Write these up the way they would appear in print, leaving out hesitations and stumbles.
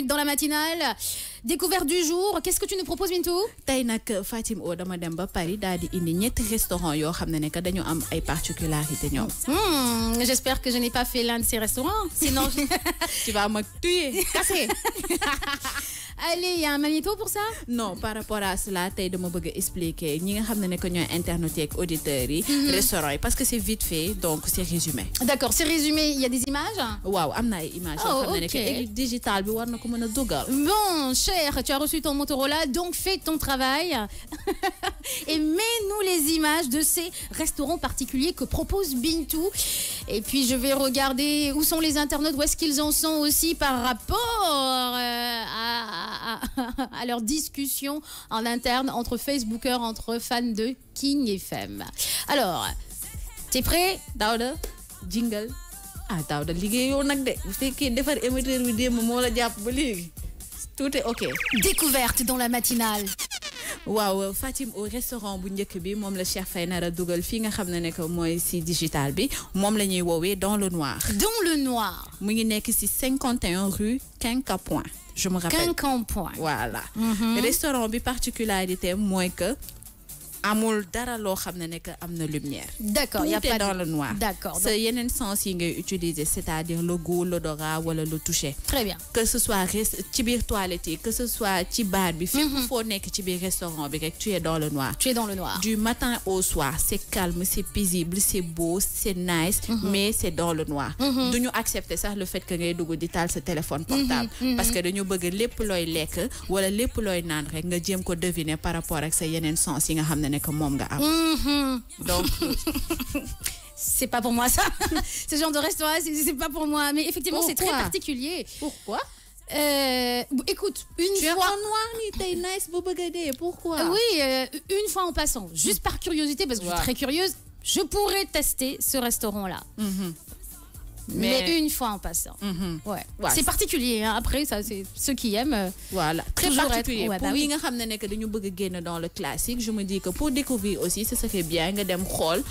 dans la matinale. Découverte du jour. Qu'est-ce que tu nous proposes, Bintou? tey nag Fatim O dama dem ba Paris daal di indi ñetti restaurant yoo xam ne que dañu am ay particularités ñoom. J'espère que je n'ai pas fait l'un de ces restaurants. Sinon, tu vas me tuer. Cassé. Allez, il y a un magnéto pour ça? Non, par rapport à cela, tey dama bëgg expliquer ñi nga xam ne que ñooy internautes ak auditeurs yi. Restaurant yi parce que c'est vite fait donc c'est résumé. D'accord, c'est résumé. Il y a des images? Waaw, am na ay images yoo xam ne que digital bi war na ko mën a dugal. Bon, cher, tu as reçu ton Motorola, donc fais ton travail et mets-nous les images de ces restaurants particuliers que propose Bintou. Et puis je vais regarder où sont les internautes, où est-ce qu'ils en sont aussi par rapport à leur discussion en interne entre Facebookers, entre fans de King FM. Alors, t'es prêt, Daouda? Jingle. Ah, Daouda liggéeyoo nag de bu fekkee defar émetteur bi démb moo la jàpp ba léegi. Tout est ok. Découverte dans la matinale. waaw Fatim au restaurant bu njëkk bi moom la Cheikh Faye nara dugal fii nga xam ne que mooy si digital bi moom la ñuy woowee dans le noir. Dans le noir. mu ngi nekk si 51 rue Quincampoix. Je me rappelle. Quincampoix. Voilà. Restaurant bi particularité mooy que amul dara loo xam ne que am na lumière. D'accord, il y a pas dans le noir. D'accord. C'est yeneen sens yi ngay utiliser c'est-à-dire le goût, l'odorat wala le toucher. Très bien. Que ce soit ci biir toilette yi, que ce soit ci bar bi, fépp foo nekk ci biir restaurant bi rek tu es dans le noir. Tu es dans le noir. Du matin au soir, c'est calme, c'est paisible, c'est beau, c'est nice, mais c'est dans le noir. Duñu accepter ça le fait que ngay dugg di taal sa téléphone portable parce que dañu bëgg lépp looy lekk wala lépp looy naan rek nga jéem ko deviner par rapport ak sa yeneen sens yi nga xam ne que moom nga am. Donc c'est pas pour moi ça. Ce genre de restaurant, c'est pas pour moi. Mais effectivement, c'est très particulier. Pourquoi? Écoute, une tu fois. Tu es en noir, ni t'es nice, bobagade. Pourquoi? Oui, une fois en passant, juste par curiosité, parce que je suis très curieuse, je pourrais tester ce restaurant-là. Mais une fois en passant. Ouais. C'est particulier. Hein. Après, ça, c'est ceux qui aiment. Voilà. Très particulier. Être... pour yi nga xam ne que dañu bëgg génn dans le classique, je me dis que pour découvrir aussi, ça serait bien nga dem xool.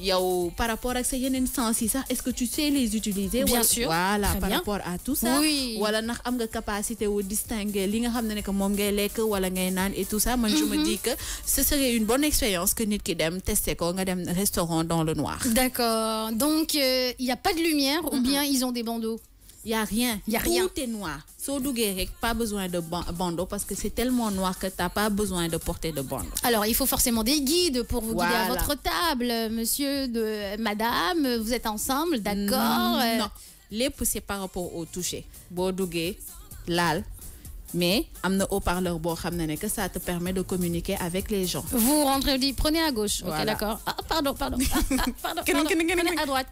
Yow par rapport à sa yeneen sens yi sax, est-ce que tu sais les utiliser? Bien sûr. Voilà, très par bien. rapport à tout ça. Oui. Wala ndax am nga capacité wu distinguer li nga xam ne que moom ngay lekk wala ngay naan et tout ça. Man je me dis que ce serait une bonne expérience que nit ki dem tester ko nga dem restaurant dans le noir. D'accord. Donc il y a pas de lumière. Ou bien ils ont des bandeaux? Il y a rien. Il y a rien. Tout est noir. So duggee rek pas besoin de bandeau parce que c'est tellement noir que t'as pas besoin de porter de bandeau. Alors il faut forcément des guides pour vous guider à votre table, monsieur, madame. Vous êtes ensemble, d'accord? Non. Lépp c'est par rapport au toucher. Boo duggee laal. Mais amna haut-parleur bo xamné que ça te permet de communiquer avec les gens. Vous rentrez, dit prenez à gauche. Voilà. OK, d'accord. Ah, pardon. Prenez à droite.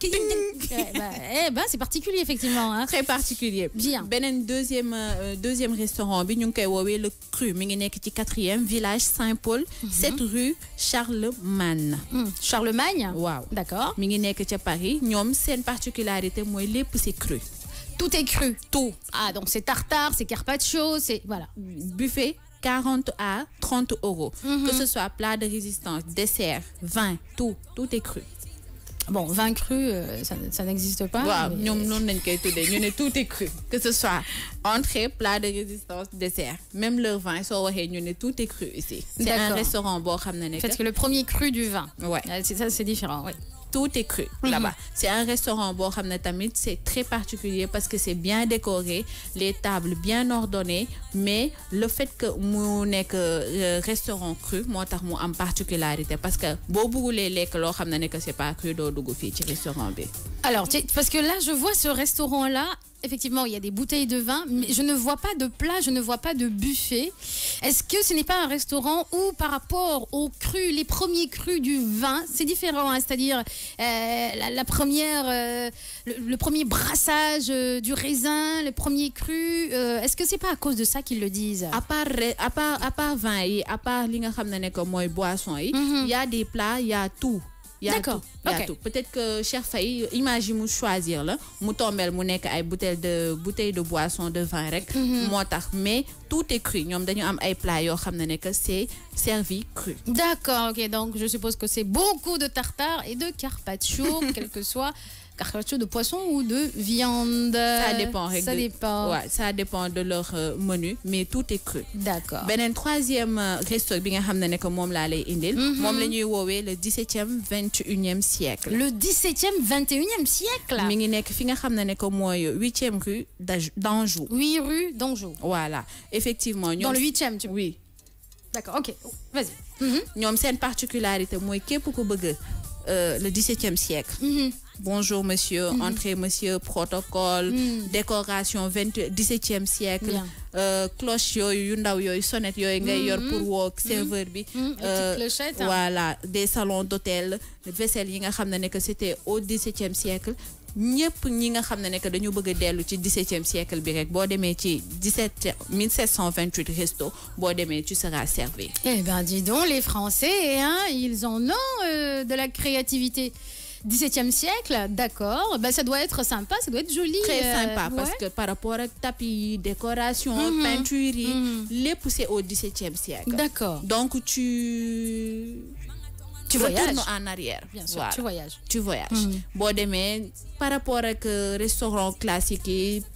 C'est particulier effectivement hein. Très particulier. Bien. Benen deuxième restaurant bi ñu ngi koy woowee le Cru mi ngi nekk ci 4e village Saint-Paul, 7 rue Charlemagne. Charlemagne? Waaw. D'accord. Mi ngi nekk ci Paris. Ñom seen particularité mooy lépp c'est cru. Tout est cru. Tout. Ah, donc c'est tartare, c'est carpaccio, c'est... Voilà. Buffet, 40 à 30 euros. Que ce soit plat de résistance, dessert, vin, tout est cru. Bon, vin cru, ça n'existe pas. Wow, mais... tout est cru. Que ce soit entrée, plat de résistance, dessert. Même le vin, tout est cru ici. C'est un restaurant. Parce que le premier cru du vin. Ouais. Ça, c'est différent, oui. Tout est cru là-bas. C'est un restaurant c'est très particulier parce que c'est bien décoré, les tables bien ordonnées, mais le fait que mu nek restaurant cru motax mu am particularité parce que bo bëggulé lek lo xamné que c'est pas cru do dugg fi ci restaurant bi. Alors parce que là je vois ce restaurant là. Effectivement, il y a des bouteilles de vin, mais je ne vois pas de plat, je ne vois pas de buffet. Est-ce que ce n'est pas un restaurant où, par rapport aux crus, les premiers crus du vin, c'est différent, hein, c'est-à-dire la première, le premier brassage du raisin, le premier cru. Est-ce que c'est pas à cause de ça qu'ils le disent? À part vin et à part li nga xamné que moy boisson yi, il y a des plats, il y a tout. D'accord. Tout. Peut-être que Cheikh Faye, imagine choisir là, mu tombel mu nek ay bouteille de boisson de vin rek motax mais tout est cru. Ñom dañu am ay plats yo xamné que c'est servi cru. D'accord. OK, donc je suppose que c'est beaucoup de tartare et de carpaccio quel que soit carpaccio de poisson ou de viande? Ça dépend. Ça dépend. Ouais, ça dépend de leur menu, mais tout est cru. D'accord. Benen troisième resto bi nga xam ne que moom laa lay indil. moom la ñuy woowee le 17e 21e siècle. Le 17e 21e siècle. mi ngi nekk fi nga xam ne que mooy 8e rue d'Anjou. 8 rue d'Anjou. Voilà, effectivement. Dans le 8e, tu Oui. D'accord, ok. Vas-y. ñoom seen particularité mooy képp ku bëgg le 17e siècle. Bonjour monsieur, entrée monsieur, protocole, décoration 17e siècle, cloche yu ndaw yoy sonnette yoy ngay yor pour woo serveur bi. Voilà, des salons d'hôtel, vaisselle yi nga xam ne que c'était au 17e siècle. ñëpp ñi nga xam ne que dañu bëgg a dellu ci 17e siècle bi rek boo demee ci 1728 resto boo demee tu seras servi. Eh ben dis donc, les Français, hein, ils en ont de la créativité. 17e siècle, d'accord. Ben, ça doit être sympa, ça doit être joli. Très sympa parce que par rapport à tapis, décoration, peinture, les poussées au 17e siècle. D'accord. Donc tu voyages en arrière. Bien sûr, voilà. tu voyages. Tu voyages. Bon, demain, par rapport à restaurant classique,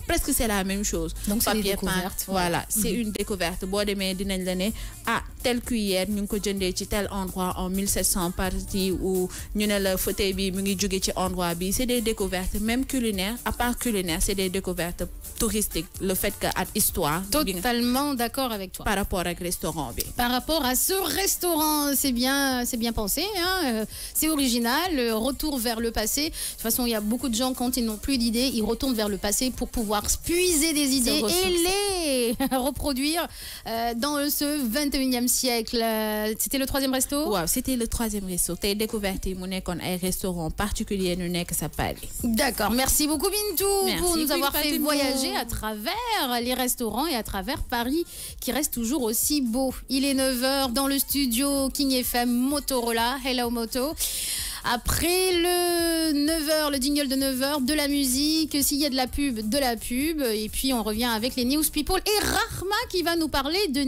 presque c'est la même chose. Donc c'est une découverte. Pain, voilà, c'est une découverte. Bon, demain, dinañ la ne telle cuillère ñu ko jëndé ci tel endroit en 1700 parti ou ñu ne la fauteuil bi mu ngi jóge ci endroit bi, c'est des découvertes même culinaires. À part culinaire, c'est des découvertes touristiques. Le fait que à histoire. Totalement d'accord avec toi. Par rapport au restaurant bi. Par rapport à ce restaurant, c'est bien pensé, hein, c'est original. Retour vers le passé. De toute façon, il y a beaucoup de gens quand ils n'ont plus d'idées, ils retournent vers le passé pour pouvoir puiser des idées et les reproduire dans ce 21e siècle. C'était le 3e resto? Wow, c'était le 3e resto. Tu as découvert un restaurant particulier à Paris. D'accord. Merci beaucoup Bintou pour nous avoir fait voyager à travers les restaurants et à travers Paris qui reste toujours aussi beau. Il est 9h dans le studio King FM Motorola. Hello Moto. Après le 9h, le jingle de 9h, de la musique, s'il y a de la pub, et puis on revient avec les News People et Rahma qui va nous parler de